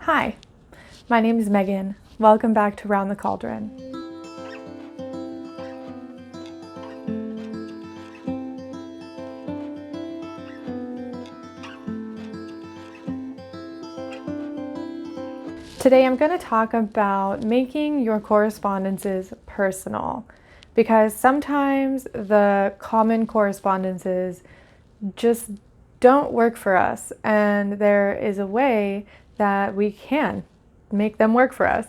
Hi, my name is Megan. Welcome back to Round the Cauldron. Today I'm going to talk about making your correspondences personal, because sometimes the common correspondences just don't work for us, and there is a way that we can make them work for us.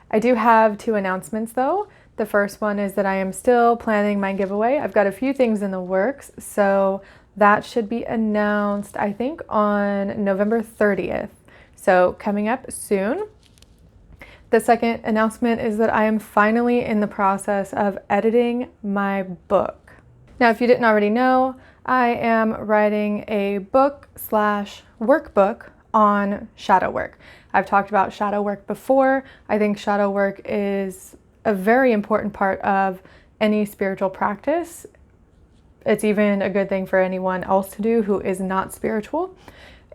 I do have two announcements though. The first one is that I am still planning my giveaway. I've got a few things in the works, so that should be announced, I think, on November 30th. So coming up soon. The second announcement is that I am finally in the process of editing my book. Now, if you didn't already know, I am writing a book/workbook on shadow work. I've talked about shadow work before. I think shadow work is a very important part of any spiritual practice. It's even a good thing for anyone else to do who is not spiritual.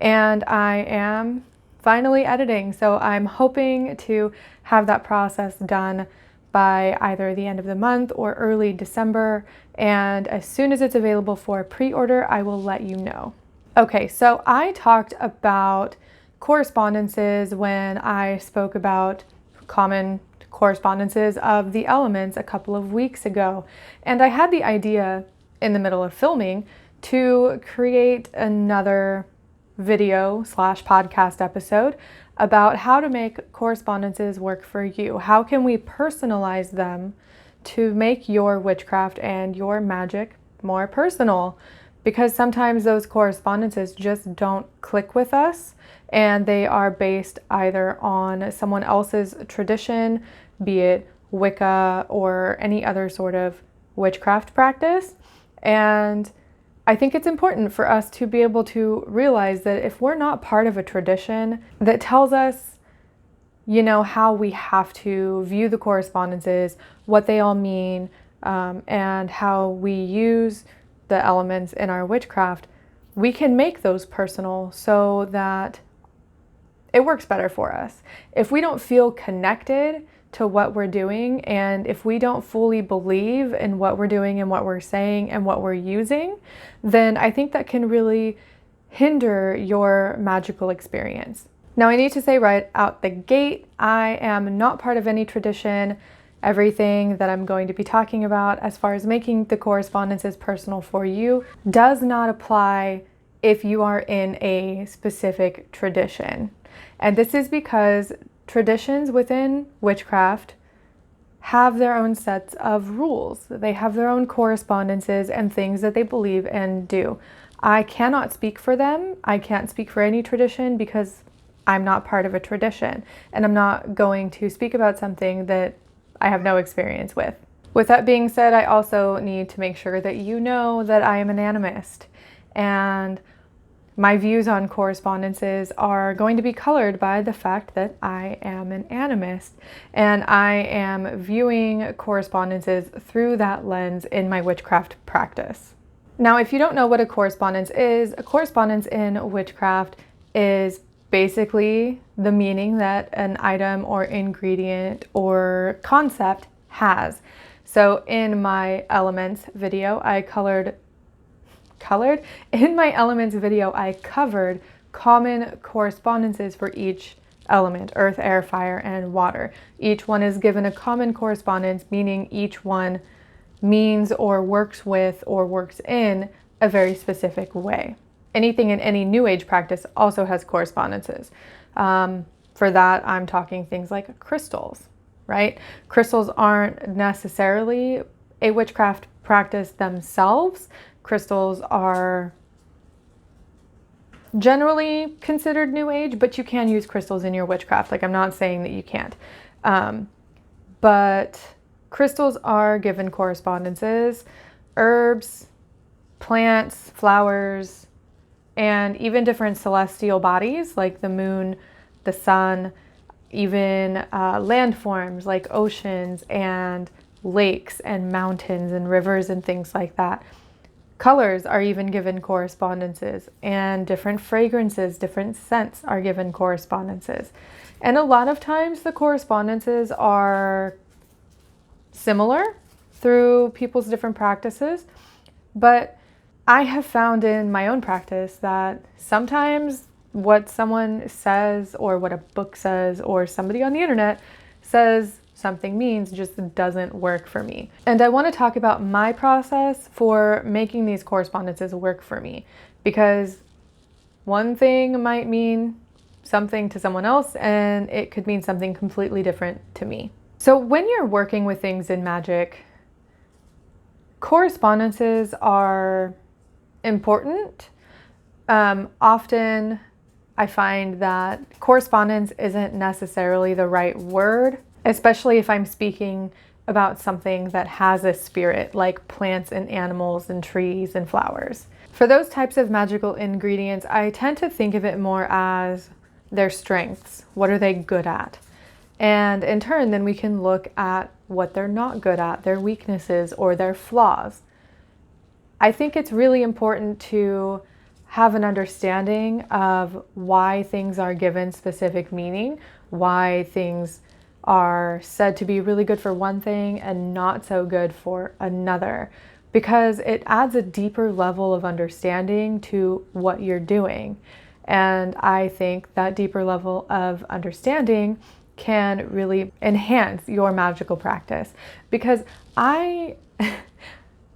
And I am finally editing, so I'm hoping to have that process done by either the end of the month or early December. And as soon as it's available for pre-order, I will let you know. Okay, so I talked about correspondences when I spoke about common correspondences of the elements a couple of weeks ago. And I had the idea in the middle of filming to create another video/podcast episode about how to make correspondences work for you. How can we personalize them to make your witchcraft and your magic more personal? Because sometimes those correspondences just don't click with us, and they are based either on someone else's tradition, be it Wicca or any other sort of witchcraft practice. And I think it's important for us to be able to realize that if we're not part of a tradition that tells us, how we have to view the correspondences, what they all mean, and how we use the elements in our witchcraft, we can make those personal so that it works better for us. If we don't feel connected to what we're doing, and if we don't fully believe in what we're doing and what we're saying and what we're using, then I think that can really hinder your magical experience. Now, I need to say right out the gate, I am not part of any tradition. Everything that I'm going to be talking about as far as making the correspondences personal for you does not apply if you are in a specific tradition. And this is because traditions within witchcraft have their own sets of rules. They have their own correspondences and things that they believe and do. I cannot speak for them. I can't speak for any tradition because I'm not part of a tradition, and I'm not going to speak about something that I have no experience with. With that being said, I also need to make sure that you know that I am an animist, and my views on correspondences are going to be colored by the fact that I am an animist, and I am viewing correspondences through that lens in my witchcraft practice. Now, if you don't know what a correspondence in witchcraft is basically the meaning that an item or ingredient or concept has. So in my elements video, I covered common correspondences for each element: earth, air, fire, and water. Each one is given a common correspondence, meaning each one means or works with or works in a very specific way. Anything in any New Age practice also has correspondences. For that, I'm talking things like crystals, right? Crystals aren't necessarily a witchcraft practice themselves. Crystals are generally considered New Age, but you can use crystals in your witchcraft. I'm not saying that you can't. But crystals are given correspondences. Herbs, plants, flowers, and even different celestial bodies like the moon, the sun, even landforms like oceans and lakes and mountains and rivers and things like that Colors are even given correspondences, and different fragrances, different scents are given correspondences. And a lot of times the correspondences are similar through people's different practices, but I have found in my own practice that sometimes what someone says or what a book says or somebody on the internet says something means just doesn't work for me. And I want to talk about my process for making these correspondences work for me, because one thing might mean something to someone else and it could mean something completely different to me. So when you're working with things in magic, correspondences are important. Often I find that correspondence isn't necessarily the right word, especially if I'm speaking about something that has a spirit, like plants and animals and trees and flowers. For those types of magical ingredients, I tend to think of it more as their strengths. What are they good at? And in turn, then we can look at what they're not good at, their weaknesses or their flaws. I think it's really important to have an understanding of why things are given specific meaning, why things are said to be really good for one thing and not so good for another, because it adds a deeper level of understanding to what you're doing. And I think that deeper level of understanding can really enhance your magical practice, because I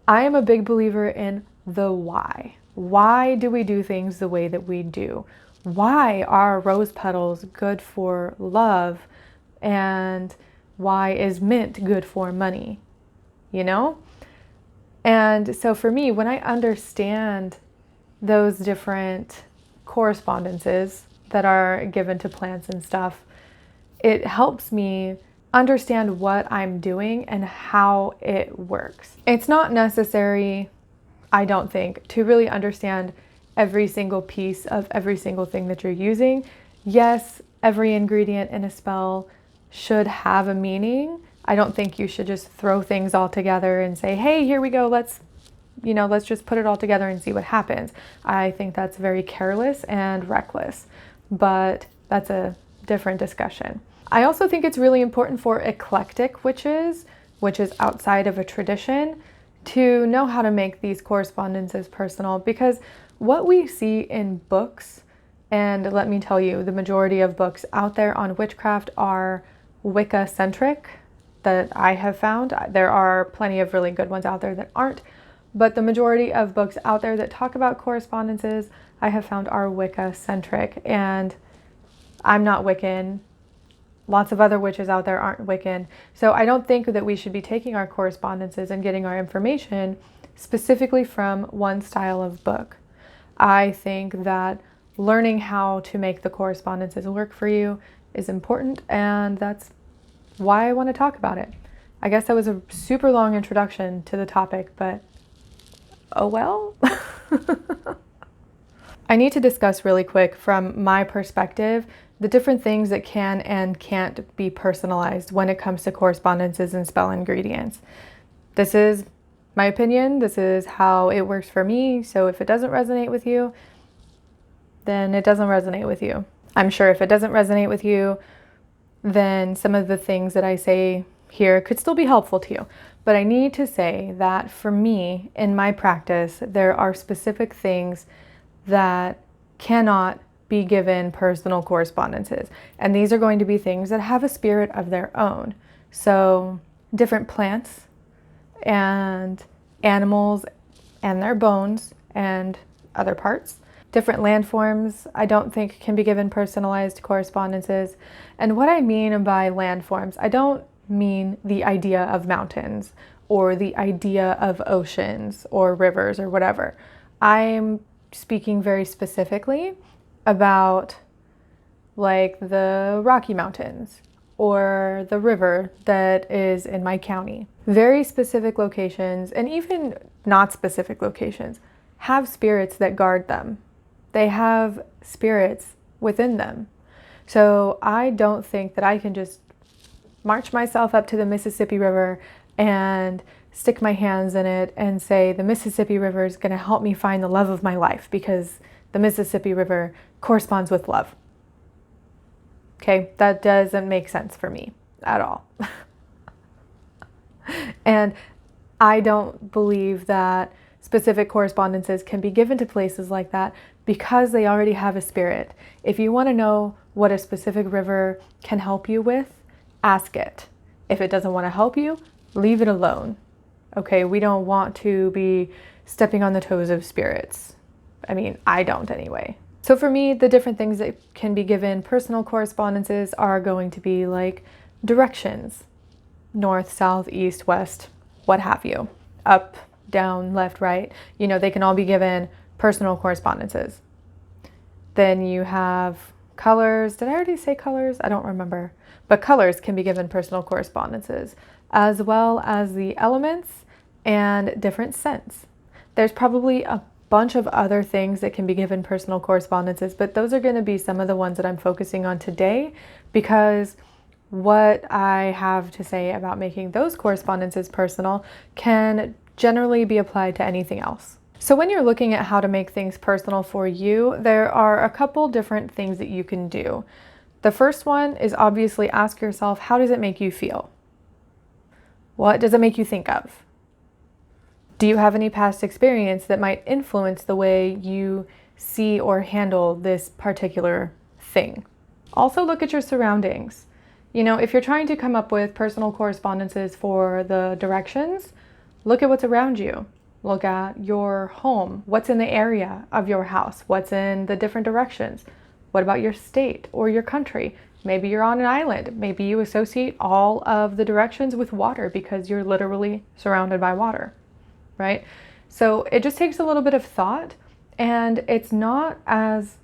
am a big believer in the why. Why do we do things the way that we do? Why are rose petals good for love? And why is mint good for money? You know? And so for me, when I understand those different correspondences that are given to plants and stuff, it helps me understand what I'm doing and how it works. It's not necessary, I don't think, to really understand every single piece of every single thing that you're using. Yes, every ingredient in a spell should have a meaning. I don't think you should just throw things all together and say, hey, here we go, let's just put it all together and see what happens. I think that's very careless and reckless, but that's a different discussion. I also think it's really important for eclectic witches, which is outside of a tradition, to know how to make these correspondences personal, because what we see in books, and let me tell you, the majority of books out there on witchcraft are Wicca-centric that I have found. There are plenty of really good ones out there that aren't, but the majority of books out there that talk about correspondences I have found are Wicca-centric, and I'm not Wiccan. Lots of other witches out there aren't Wiccan. So I don't think that we should be taking our correspondences and getting our information specifically from one style of book. I think that learning how to make the correspondences work for you is important, and that's why I want to talk about it. I guess that was a super long introduction to the topic, but oh well. I need to discuss really quick from my perspective the different things that can and can't be personalized when it comes to correspondences and spell ingredients. This is my opinion. This is how it works for me. So if it doesn't resonate with you, then it doesn't resonate with you. I'm sure if it doesn't resonate with you, then some of the things that I say here could still be helpful to you. But I need to say that for me, in my practice, there are specific things that cannot be given personal correspondences. And these are going to be things that have a spirit of their own. So different plants and animals and their bones and other parts. Different landforms I don't think can be given personalized correspondences. And what I mean by landforms, I don't mean the idea of mountains or the idea of oceans or rivers or whatever. I'm speaking very specifically about like the Rocky Mountains or the river that is in my county. Very specific locations, and even not specific locations, have spirits that guard them. They have spirits within them. So I don't think that I can just march myself up to the Mississippi River and stick my hands in it and say the Mississippi River is going to help me find the love of my life because the Mississippi River corresponds with love. Okay, that doesn't make sense for me at all. And I don't believe that specific correspondences can be given to places like that because they already have a spirit. If you want to know what a specific river can help you with, ask it. If it doesn't want to help you, leave it alone. Okay, we don't want to be stepping on the toes of spirits. I mean, I don't anyway. So for me, the different things that can be given personal correspondences are going to be like directions, north, south, east, west, what have you, up, down, left, right. You know, they can all be given personal correspondences. Then you have colors. Did I already say colors? I don't remember. But colors can be given personal correspondences, as well as the elements and different scents. There's probably a bunch of other things that can be given personal correspondences, but those are going to be some of the ones that I'm focusing on today, because what I have to say about making those correspondences personal can generally be applied to anything else. So when you're looking at how to make things personal for you, there are a couple different things that you can do. The first one is obviously ask yourself, how does it make you feel? What does it make you think of? Do you have any past experience that might influence the way you see or handle this particular thing? Also look at your surroundings. You know, if you're trying to come up with personal correspondences for the directions, look at what's around you. Look at your home. What's in the area of your house? What's in the different directions? What about your state or your country? Maybe you're on an island. Maybe you associate all of the directions with water because you're literally surrounded by water, right? So it just takes a little bit of thought, and it's not as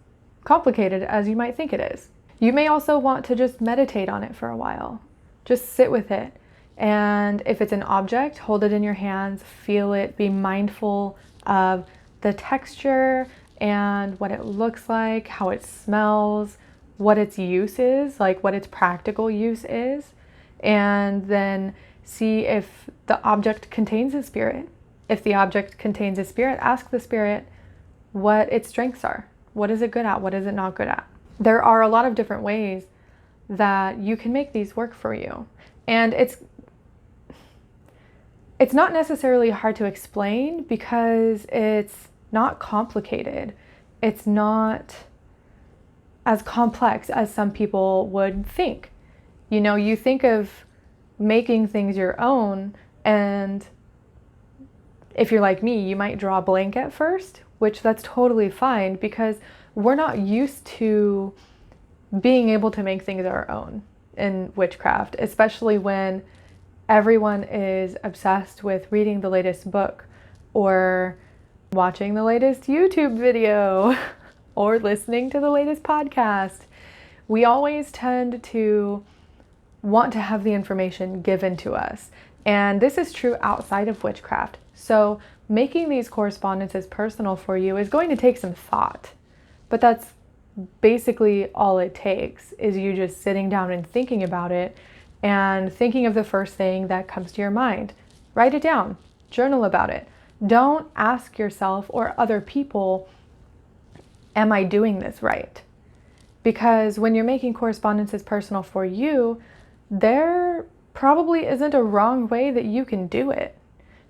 complicated as you might think it is. You may also want to just meditate on it for a while. Just sit with it. And if it's an object, hold it in your hands, feel it, be mindful of the texture and what it looks like, how it smells, what its use is, like what its practical use is, and then see if the object contains a spirit. If the object contains a spirit, ask the spirit what its strengths are. What is it good at? What is it not good at? There are a lot of different ways that you can make these work for you. And it's not necessarily hard to explain because it's not complicated. It's not as complex as some people would think. You know, you think of making things your own, and if you're like me, you might draw blank at first, which that's totally fine because we're not used to being able to make things our own in witchcraft, especially when everyone is obsessed with reading the latest book or watching the latest YouTube video or listening to the latest podcast. We always tend to want to have the information given to us. And this is true outside of witchcraft. So making these correspondences personal for you is going to take some thought. But that's basically all it takes, is you just sitting down and thinking about it and thinking of the first thing that comes to your mind. Write it down, journal about it. Don't ask yourself or other people, am I doing this right? Because when you're making correspondences personal for you, there probably isn't a wrong way that you can do it.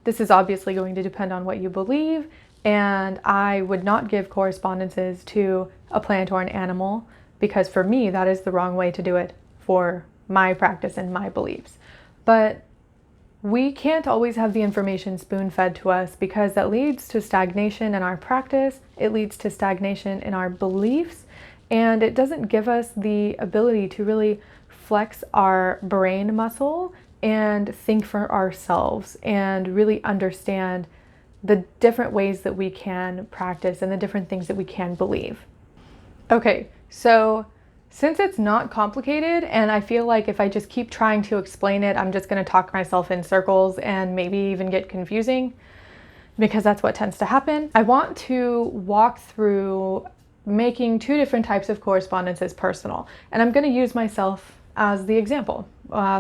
This is obviously going to depend on what you believe, and I would not give correspondences to a plant or an animal because for me, that is the wrong way to do it for my practice and my beliefs. But we can't always have the information spoon-fed to us because that leads to stagnation in our practice, it leads to stagnation in our beliefs, and it doesn't give us the ability to really flex our brain muscle and think for ourselves and really understand the different ways that we can practice and the different things that we can believe. Okay, so since it's not complicated, and I feel like if I just keep trying to explain it, I'm just going to talk myself in circles and maybe even get confusing, because that's what tends to happen. I want to walk through making two different types of correspondences personal, and I'm going to use myself as the example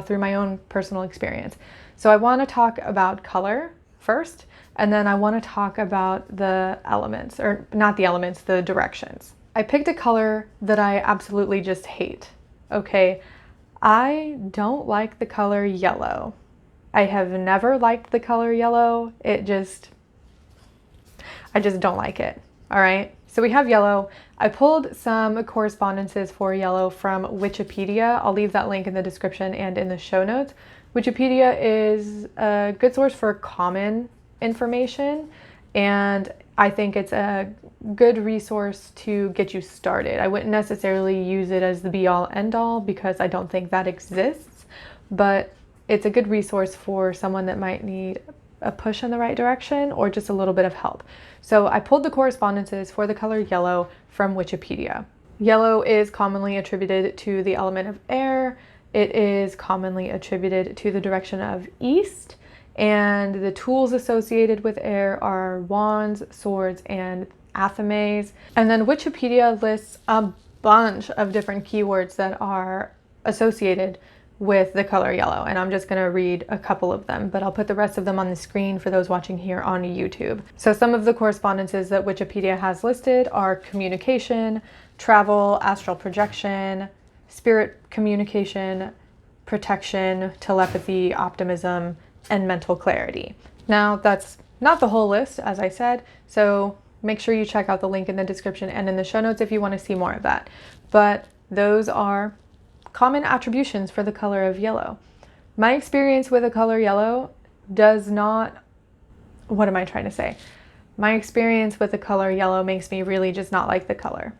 through my own personal experience. So I want to talk about color first, and then I want to talk about the elements, or not the elements, the directions. I picked a color that I absolutely just hate. Okay, I don't like the color yellow. I have never liked the color yellow. I just don't like it. All right, so we have yellow. I pulled some correspondences for yellow from Wikipedia. I'll leave that link in the description and in the show notes. Wikipedia is a good source for common information, and I think it's a good resource to get you started. I wouldn't necessarily use it as the be-all end-all because I don't think that exists, but it's a good resource for someone that might need a push in the right direction or just a little bit of help. So I pulled the correspondences for the color yellow from Wikipedia. Yellow is commonly attributed to the element of air. It is commonly attributed to the direction of east, and the tools associated with air are wands, swords, and athames. And then Wikipedia lists a bunch of different keywords that are associated with the color yellow, and I'm just going to read a couple of them, but I'll put the rest of them on the screen for those watching here on YouTube. So some of the correspondences that Wikipedia has listed are communication, travel, astral projection, spirit communication, protection, telepathy, optimism, and mental clarity. Now, that's not the whole list, as I said, so make sure you check out the link in the description and in the show notes if you want to see more of that. But those are common attributions for the color of yellow. My experience with the color yellow does not, what am I trying to say? My experience with the color yellow makes me really just not like the color.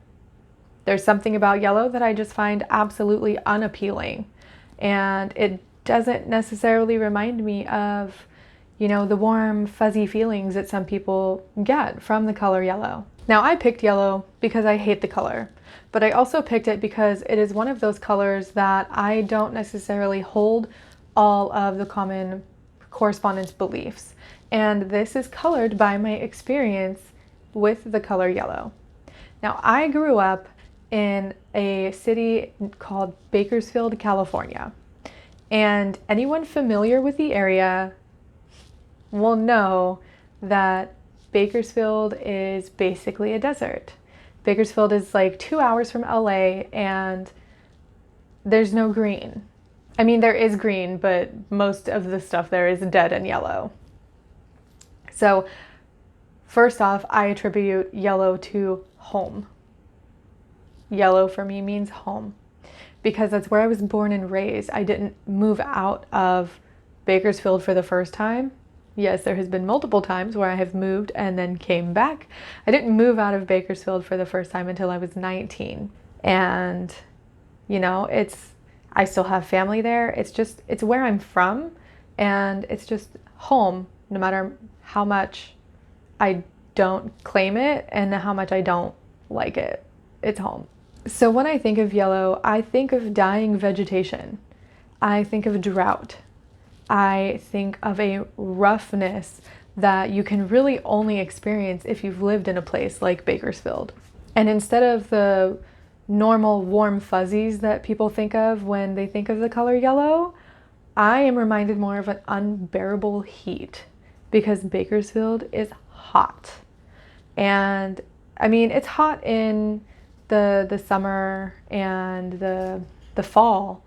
There's something about yellow that I just find absolutely unappealing, and it doesn't necessarily remind me of, the warm, fuzzy feelings that some people get from the color yellow. Now, I picked yellow because I hate the color, but I also picked it because it is one of those colors that I don't necessarily hold all of the common correspondence beliefs. And this is colored by my experience with the color yellow. Now, I grew up in a city called Bakersfield, California. And anyone familiar with the area will know that Bakersfield is basically a desert. Bakersfield is like 2 hours from LA, and there's no green. I mean, there is green, but most of the stuff there is dead and yellow. So first off, I attribute yellow to home. Yellow for me means home because that's where I was born and raised. I didn't move out of Bakersfield for the first time. Yes, there has been multiple times where I have moved and then came back. I didn't move out of Bakersfield for the first time until I was 19. And, I still have family there. It's where I'm from, and it's just home, no matter how much I don't claim it and how much I don't like it. It's home. So when I think of yellow, I think of dying vegetation. I think of drought. I think of a roughness that you can really only experience if you've lived in a place like Bakersfield. And instead of the normal warm fuzzies that people think of when they think of the color yellow, I am reminded more of an unbearable heat because Bakersfield is hot. And I mean, it's hot in the summer and the fall.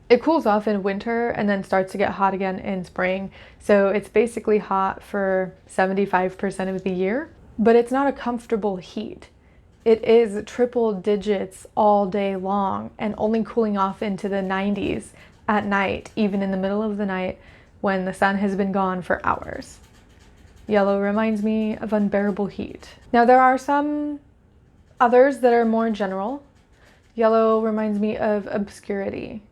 It cools off in winter and then starts to get hot again in spring. So it's basically hot for 75% of the year, but it's not a comfortable heat. It is triple digits all day long and only cooling off into the 90s at night, even in the middle of the night when the sun has been gone for hours. Yellow reminds me of unbearable heat. Now, there are some others that are more general. Yellow reminds me of obscurity,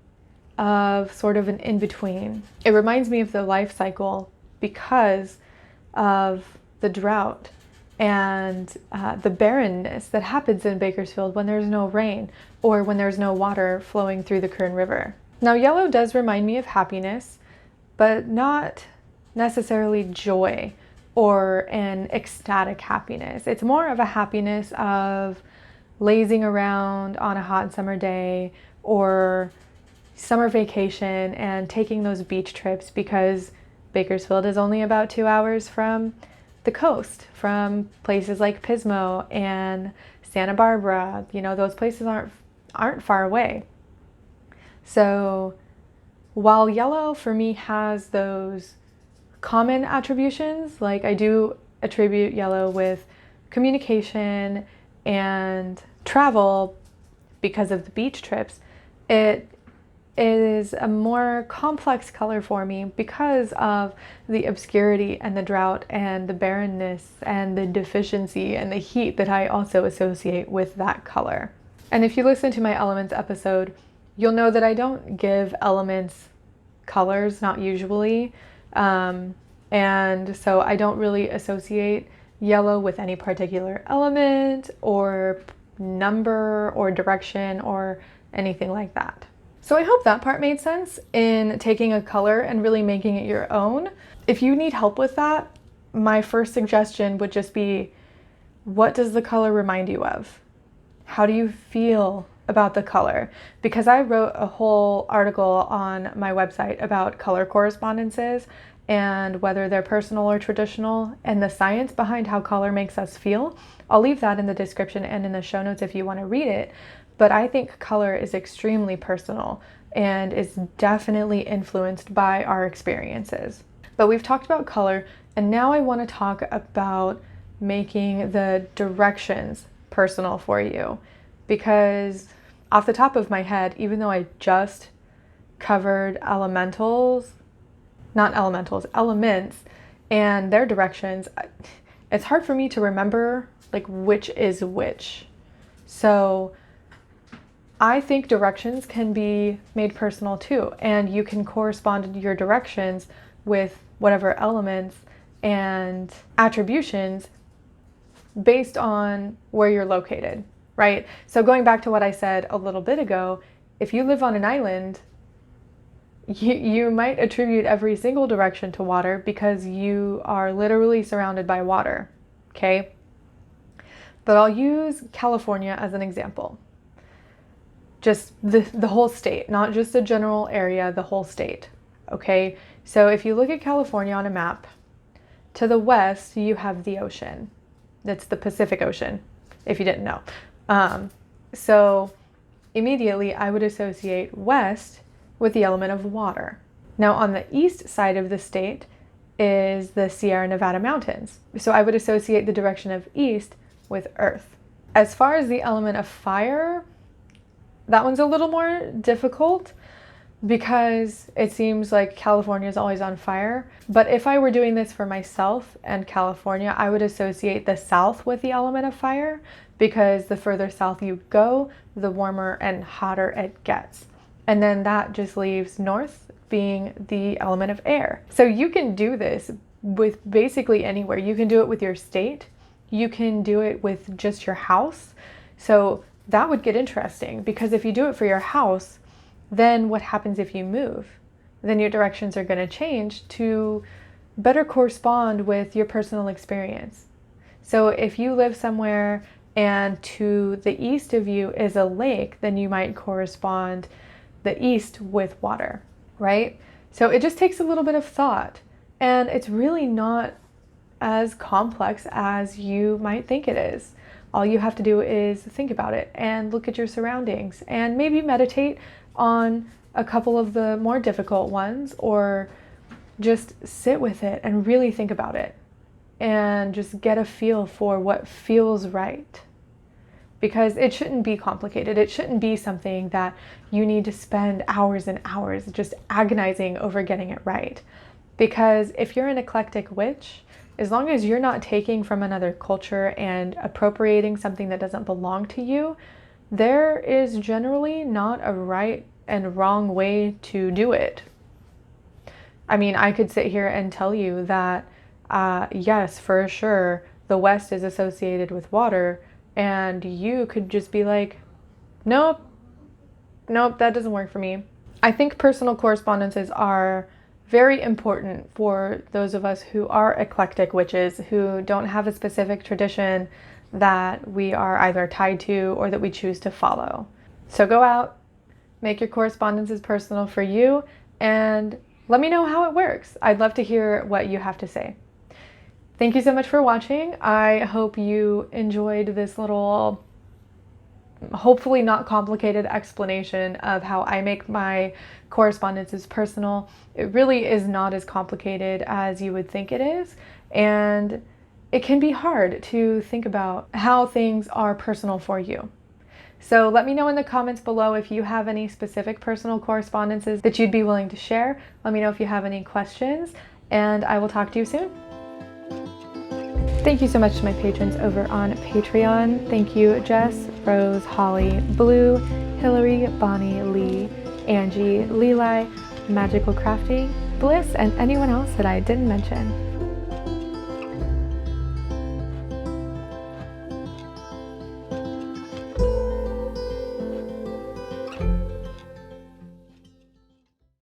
of sort of an in-between. It reminds me of the life cycle because of the drought and the barrenness that happens in Bakersfield when there's no rain or when there's no water flowing through the Kern River. Now, yellow does remind me of happiness, but not necessarily joy or an ecstatic happiness. It's more of a happiness of lazing around on a hot summer day or summer vacation and taking those beach trips because Bakersfield is only about 2 hours from the coast, from places like Pismo and Santa Barbara. You know, those places aren't far away. So while yellow for me has those common attributions, like I do attribute yellow with communication and travel because of the beach trips, it is a more complex color for me because of the obscurity and the drought and the barrenness and the deficiency and the heat that I also associate with that color. And if you listen to my elements episode, you'll know that I don't give elements colors, not usually. And so I don't really associate yellow with any particular element or number or direction or anything like that. So I hope that part made sense in taking a color and really making it your own. If you need help with that, my first suggestion would just be, what does the color remind you of? How do you feel about the color? Because I wrote a whole article on my website about color correspondences and whether they're personal or traditional and the science behind how color makes us feel. I'll leave that in the description and in the show notes if you want to read it. But I think color is extremely personal and is definitely influenced by our experiences. But we've talked about color, and now I want to talk about making the directions personal for you. Because off the top of my head, even though I just covered elements and their directions, it's hard for me to remember like which is which. So I think directions can be made personal too, and you can correspond your directions with whatever elements and attributions based on where you're located, right? So going back to what I said a little bit ago, if you live on an island, you might attribute every single direction to water because you are literally surrounded by water, okay? But I'll use California as an example. Just the whole state, not just a general area, the whole state, okay? So if you look at California on a map, to the west, you have the ocean. That's the Pacific Ocean, if you didn't know. So immediately I would associate west with the element of water. Now on the east side of the state is the Sierra Nevada mountains. So I would associate the direction of east with earth. As far as the element of fire, that one's a little more difficult because it seems like California is always on fire. But if I were doing this for myself and California, I would associate the south with the element of fire because the further south you go, the warmer and hotter it gets. And then that just leaves north being the element of air. So you can do this with basically anywhere. You can do it with your state. You can do it with just your house. So that would get interesting because if you do it for your house, then what happens if you move? Then your directions are going to change to better correspond with your personal experience. So if you live somewhere and to the east of you is a lake, then you might correspond the east with water, right? So it just takes a little bit of thought, and it's really not as complex as you might think it is. All you have to do is think about it and look at your surroundings and maybe meditate on a couple of the more difficult ones, or just sit with it and really think about it and just get a feel for what feels right. Because it shouldn't be complicated. It shouldn't be something that you need to spend hours and hours just agonizing over getting it right. Because if you're an eclectic witch, as long as you're not taking from another culture and appropriating something that doesn't belong to you, there is generally not a right and wrong way to do it. I mean, I could sit here and tell you that, yes, for sure, the West is associated with water, and you could just be like, nope, that doesn't work for me. I think personal correspondences are very important for those of us who are eclectic witches, who don't have a specific tradition that we are either tied to or that we choose to follow. So go out, make your correspondences personal for you, and let me know how it works. I'd love to hear what you have to say. Thank you so much for watching. I hope you enjoyed this little, hopefully not complicated explanation of how I make my correspondences personal. It really is not as complicated as you would think it is, and it can be hard to think about how things are personal for you. So let me know in the comments below if you have any specific personal correspondences that you'd be willing to share. Let me know if you have any questions, and I will talk to you soon. Thank you so much to my patrons over on Patreon. Thank you, Jess, Rose, Holly, Blue, Hillary, Bonnie, Lee, Angie, Leli, Magical Crafty, Bliss, and anyone else that I didn't mention.